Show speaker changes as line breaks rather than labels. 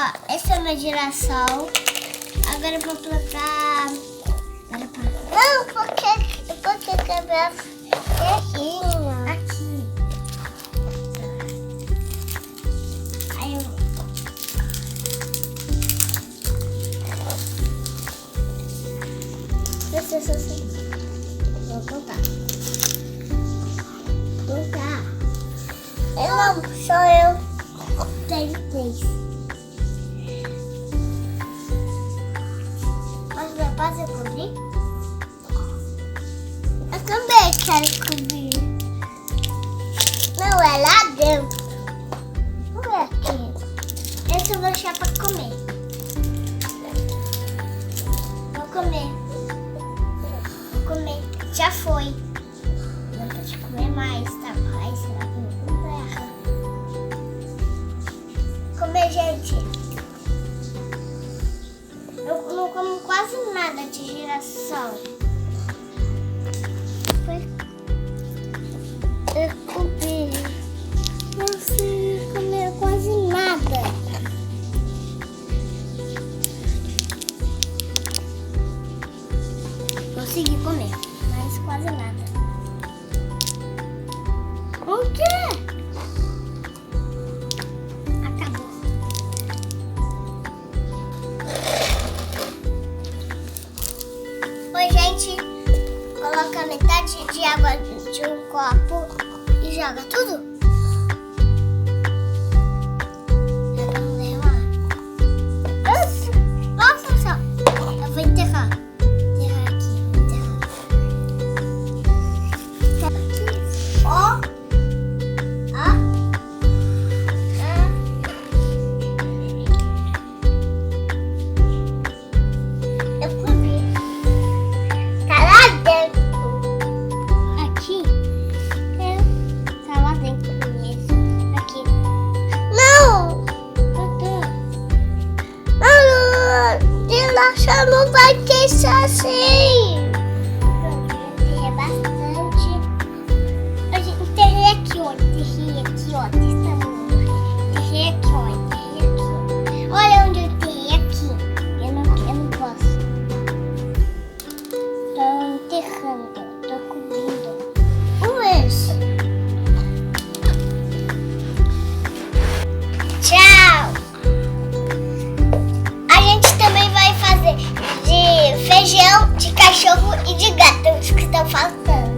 Ó, esse é o meu girassol. Agora eu vou plantar. Não, porque quebrar terrinha. Aqui. Aí eu vou. Vou plantar. Eu não, sou eu. Tenho 3. Mas meu pai vai cobrir? Eu também quero cobrir. Não, é lá dentro. Não é aqui. Esse eu vou deixar pra comer. Vou comer. Já foi. Não pode comer mais, tá? Ai, será que eu vou terra? Comer, gente. Eu não como quase nada de girassol. Eu comi. Não sei comer quase nada. Consegui comer. Quase nada. O quê? Acabou. Oi, gente. Coloca metade de água de um copo e joga tudo. Vamos derramar. Nossa, só. Eu vou enterrar. Não vai deixar assim. Enterrei bastante. Eu enterrei aqui, ó. Enterrei aqui, ó. Enterrei aqui, ó. Enterrei aqui. Olha onde eu enterrei aqui. Eu não posso. Tô enterrando. Tô cobrindo. Isso. Tchau. De feijão, de cachorro e de gato, os que estão faltando.